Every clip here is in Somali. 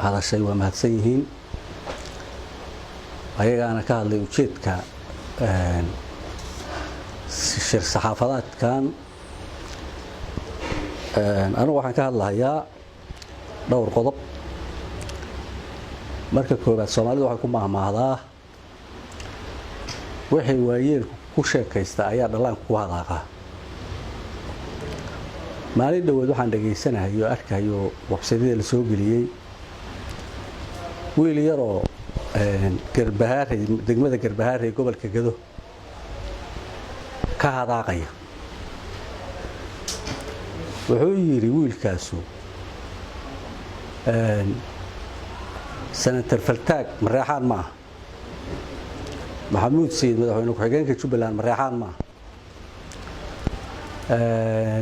hadashay waa mahadsan yihiin ayagaana ka hadlay ujeedka shir saxaafadeedkan anigu waxaan ka hadlahayaa dhowr qodob marka koobaad Soomaalidu waxay ku maahmaahdaa wixii waayeelku ku sheekaysta ayaa dhallaanka ku hadaaqa maalin dhaweed waxaan dhageysanahay oo arkayo website-yada la soo geliyay wiil yar oo Garbahaare degmada Garbahaare ee gobolka Gado ka hadaaqaya wuxuu yiri wiilkaasu senator Faltaag Mareexaan ma Maxamuud Sayid madaxweyne ku-xigeenka Jubbaland Mareexaan ma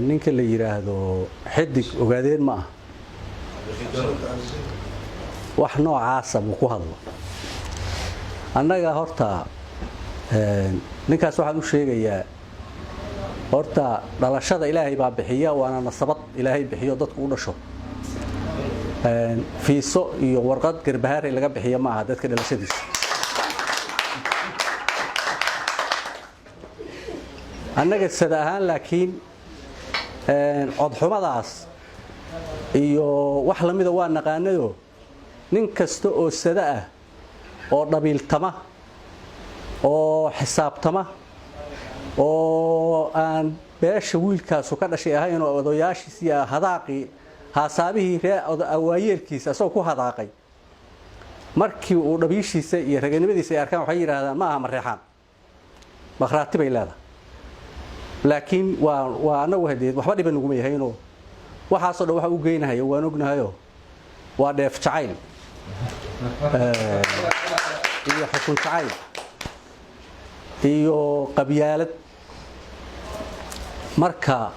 ninka la yiraahdo Xidig Ogaadeen ma wax noocaas ah ku hadlo annaga horta ninkaas waxaan u sheegayaa horta dhalashada Ilaahay baa bixiya waana nasabad Ilaahay bixiyo dadku u dhasho fiiso iyo warqad Garbahaare laga bixiyo ma aha dadka dhalashadiisa annaga sida ahaan laakiin codxumadaas iyo wax la mid ah waa naqaanayo nin kasta oo sada ah oo dhabiiltama oo xisaabtama oo aan beesha wiilkaas ka dhashay ahayn oo odayaashiisa iyo hadaaqi haasaabihii awaayeelkiisa soo ku hadaaqay markii uu dhabiishiisa iyo raganimadiisa ay arkaan waxay yiraahdaan ma aha Mareexaan makhraati bay leedahay laakiin waa anagu hadeed waxba dhiban ugu meeyayno waxa soo dhaw waxa uu geynayo waan ognahayo waa dheef jacayl iyo xukun jacayl iyo qabyaalad marka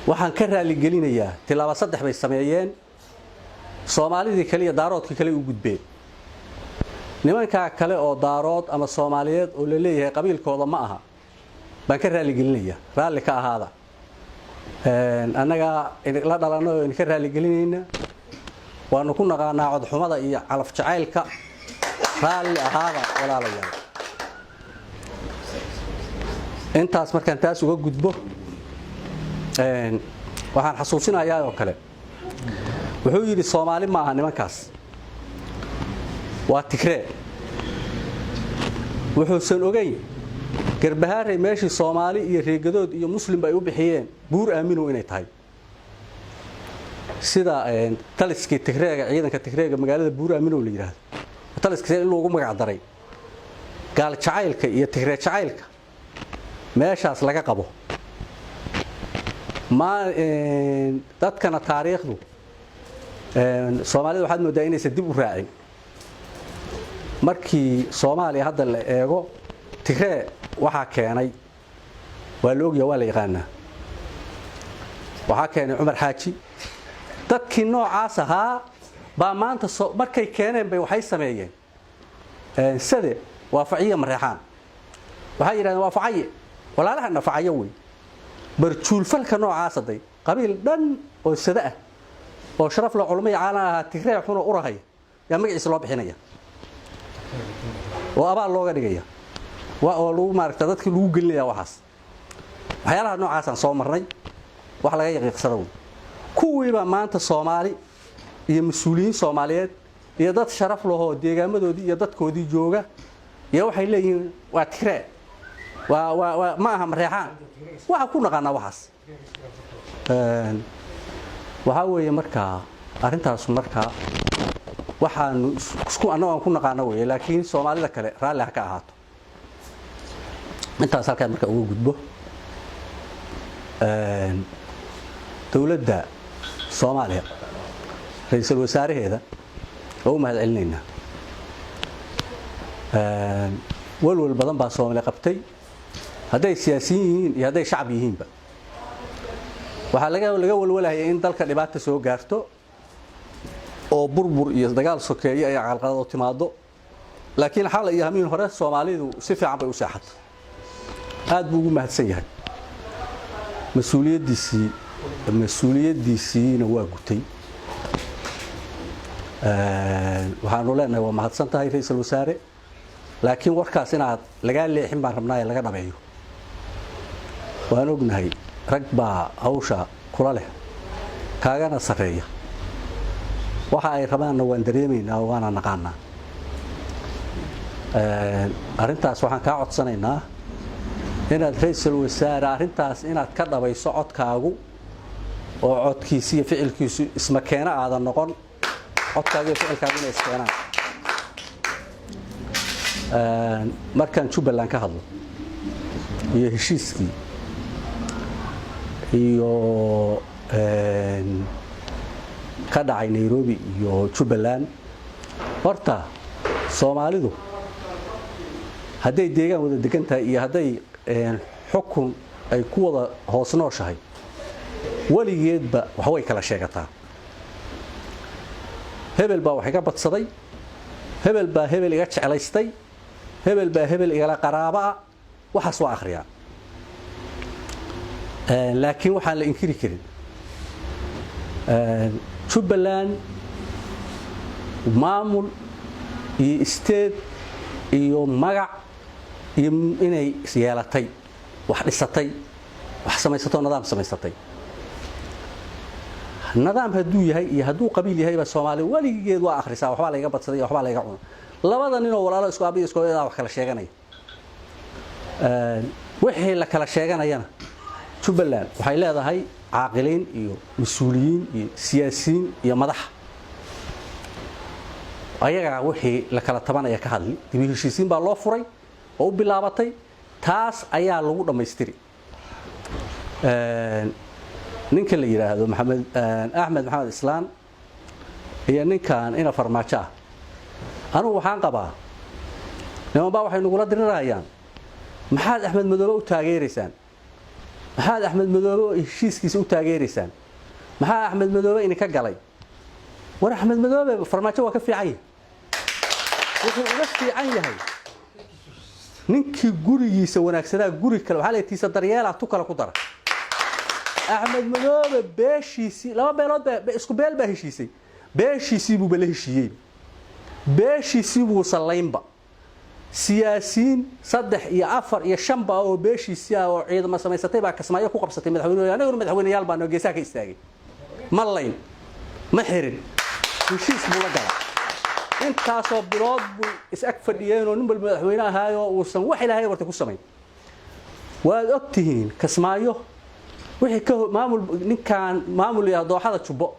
waxaan ka raali gelinayaa tilaabo saddex bay sameeyeen Soomaalidii kale iyo daaroodkii kale u gudbeen nimanka kale oo daarood ama Soomaaliyeed oo la leeyahay qabiilkooda ma aha baan ka raali gelinayaa raali ka ahaada annaga la dhalano in ka raali gelinayna waanu ku naqaanaa codxumada iyo calaf jacaylka raali ahaada walaalayaal intaas markaan taas uga gudbo waxaan xasuusinayaa oo kale wuxuu yiri Soomaali ma aha nimankaas waa Tigree wuxuu san ogeyn Garbahaare meeshii Soomaali iyo reegadood iyo muslim bay u bixiyeen buur aamino inay tahay sida taliskii Tigreega ciidanka Tigreega magaalada buur aamino la yiraahdo taliskii in loogu magac daray gaal jacaylka iyo Tigree jacaylka meeshaas laga qabo ma dadkana taariikhdu Soomaalidu waxaad moodaa inay dib u raacin markii Soomaaliya hadda la eego Tigree waxa keenay waa la ogyahay waa la yaqaanaa waxa keenay Umar Xaaji dadkii noocaas ahaa baa maanta markay keeneen bay waxay sameeyeen sade waa faciye Mareexaan waxa yiraahdeen waa faciye walaalaha nafacayo way barjuul falka noocaas aday qabiil dhan oo sada ah oo sharaf la culumay caanaha Tigree xuna u rahay yaa magaciisa loo bixinaya oo abaal looga dhigaya oo lagu maaragta dadkii lagu gelinaya waxyaalaha noocaas aan soo marnay wax laga yaqiiqsado kuwiiba maanta Soomaali iyo mas'uuliyiin Soomaaliyeed iyo dad sharaf leh oo deegaamadoodii iyo dadkoodii jooga iyo waxay leeyihiin waa Tigree waa ma aha Mareexaan waxa ku naqaana waxaas waxa weeye marka arintaas marka waxaan isku anoo ku naqaana weeye laakiin Soomaalida kale raali ka ahaato intaas halka marka ugu gudbo dawladda Soomaaliya ra'iisul wasaaraheeda oo mahad celinayna walwal badan baa Soomaaliya qabtay haday siyaasiyiin iyo haday shacab yihiinba waxa laga walwalahay in dalka dhibaato soo gaarto oo burbur iyo dagaal sokeeye ay qalqalado timaado laakiin xal iyo hamiin hore Soomaalidu si fiican bay u saaxato aad buu ugu mahadsan yahay mas'uuliyadiisina waa gutay waxaanu leenahay waa mahadsan tahay ra'iisul wasaare laakiin warkaas inaad laga leexin baan rabnaa laga dhameeyo waan ognahay rag baa hawsha kula leh kaagana sareeya waxa ay rabaanna waan dareemaynaa waana naqaanaa arintaas waxaan ka codsanaynaa inaad ra'iisul wasaare arintaas inaad ka dhabayso codkaagu oo codkiisa iyo ficilkiisu isma keena aadan noqon codkaaga iyo ficilkaagu inay iskeenaan markaan Jubbaland ka hadlo iyo heshiiskii iyo ka dhacay Nairobi iyo Jubbaland horta Soomaalidu haday deegaan wada degan tahay iyo haday xukun ay ku wada hoos nooshahay waligeedba wax way kala sheegataa hebel baa wax iga badsaday hebel baa hebel iga jecelaystay hebel baa hebel igala qaraaba waxaas waa akhriyaa laakiin waxaan la inkiri karin Jubbaland maamul iyo state iyo magac iyo inay yeelatay wax dhisatay wax samaysatay nidaam samaysatay nidaam haduu yahay iyo haduu qabiil yahay ba Soomaali waligeed waa akhrisaa waxba la iga badsaday waxba la iga cuno labada nin oo walaalo isku abiyo isku wax kala sheeganay wixii la kala sheeganayana Jubbaland waxay leedahay caaqiliin iyo mas'uuliyiin iyo siyaasiyiin iyo madax ayaga wixii la kala tabanaya ka hadli dib u heshiisiin baa loo furay oo u bilaabatay taas ayaa lagu dhameystiri ninka la yiraahdo Maxamed Ahmed Maxamed Islaan iyo ninkan ina farmaajo anu waxaan qabaa nimanba waxay nagu la dirirayaan maxaad Ahmed Madoobe u taageereysaan maxaad Ahmed Madoobe heshiiskiisa u taageereysaan maxaa Ahmed Madoobe in ka galay war Ahmed Madoobe farmaajo waa ka fiican wuxuu uga fiican yahay ninkii gurigiisa wanaagsanaa guri kale waxa la tiisa daryeela tu kala ku dara Ahmed Madoobe beeshiisi laba beelood isku beel baa heshiisay beeshiisi buu bala heshiiyay beeshiisi buu salaynba siyaasiin 3 iyo 4 iyo 5 baa oo beeshiisi oo ciidamo samaysatay baa kasmaayo ku qabsatay madaxweynayaal baa geesaha ka istaagay malayn ma xirin heshiis buu la galay intaasoo bilood buu is-ag fadhiyeen oo nin walba madaxweynaha ahaa oo uusan wax ilaahay warta ku sameyn waad ogtihiin kasmaayo wixii ka maamul ninkan maamul iyo dooxada Jubbo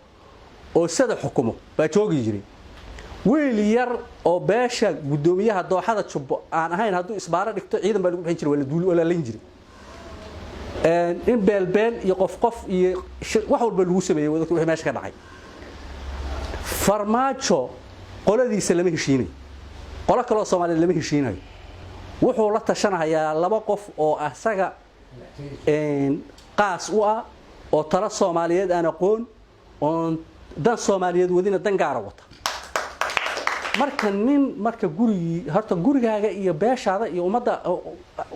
oo sada xukumo baa joogi jiray weel yar oo beesha gudoomiyaha dooxada Jubbo aan ahayn haduu isbaara dhigto ciidan baa lagu bixin jiray wala duul wala leyn jiray in beelbeel iyo qof iyo wax walba lagu sameeyay wixii meesha ka dhacay farmaajo qoladiisa lama heshiinay qolo kale oo Soomaaliyeed lama heshiinayo wuxuu la tashanayaa laba qof oo asaga qaas u ah oo tala Soomaaliyeed aan aqoon oo dan Soomaaliyeed wadina dan gaar ah wata marka gurigi horta gurigaaga iyo beeshaada iyo umada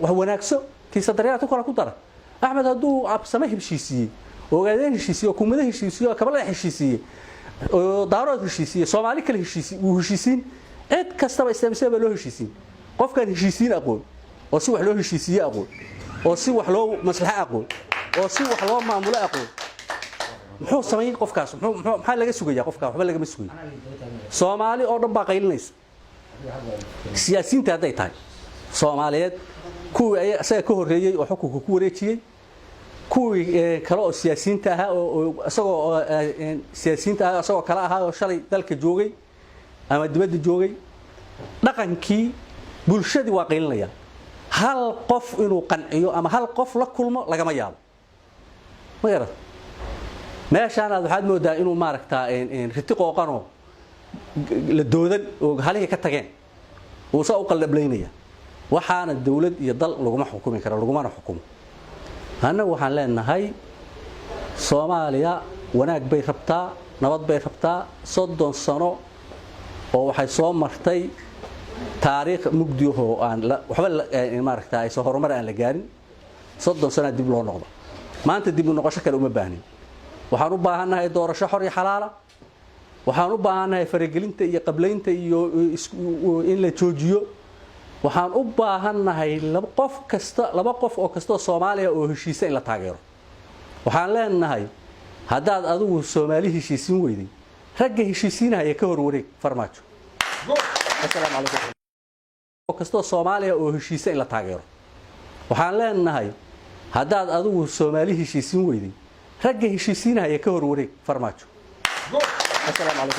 wax wanaagsan tiisa daryeelka kala ku dara Ahmed haduu absama heshiisiyay ogaadeen heshiisiyay oo kumada heshiisiyay kabala heshiisiyay oo daarood heshiisiyay Soomaali kale heshiisiyay uu heshiisiin cid kastaba islaamsaba loo heshiisiin qofkan heshiisiin aqoon oo si wax loo heshiisiyay aqoon oo si wax loo maslaxa aqoon oo si wax loo maamulo aqoon muxuu sameeyay qofkaas maxaa laga sugayaa qofka waxba laga masuulay Soomaali oo dhan baa qaylinaysa siyaasiyiinta haday tahay Soomaaliyeed kuwii ay asaga ka horeeyay oo xukunka ku wareejiyay kuwii kale oo siyaasiyiinta ah oo asagoo siyaasiyiinta ah asagoo kala ahaa oo shalay dalka joogay ama dibadda joogay dhaqankii bulshadii waa qaylinaya hal qof inuu qanciyo ama hal qof la kulmo laga ma yaabo ma yarad meeshaan waxaad moodaa inuu maaragtaa riti qooqano la doodan oo halihii ka tageen oo soo u qalableynaya waxaana dawlad iyo dal laguma xukumi karo laguma xukumo annagu waxaan leenahay Soomaaliya wanaag bay rabtaa nabad bay rabtaa 30 sano oo waxay soo martay taariikh mugdi oo aan waxba maaragtaa ay soo horumar aan la gaarin 30 sano dib loo noqdo maanta dib u noqosho kale uma baahnin waxaan u baahanahay doorasho xor iyo xalaal waxaan u baahanahay faragelinta iyo qablaynta iyo in la joojiyo waxaan u baahanahay laba qof oo kasta Soomaaliya oo heshiisa in la taageero waxaan leenahay haddaad adigu Soomaali heshiisin weyday ragga heshiisiinaya ka hor wareeg farmaajo assalaamu alaykum oo kasta Soomaaliya oo heshiisa in la taageero waxaan leenahay haddaad adigu Soomaali heshiisin weyday ragga heshiisiinaya ka hor wareeg farmaajo assalaamu alaykum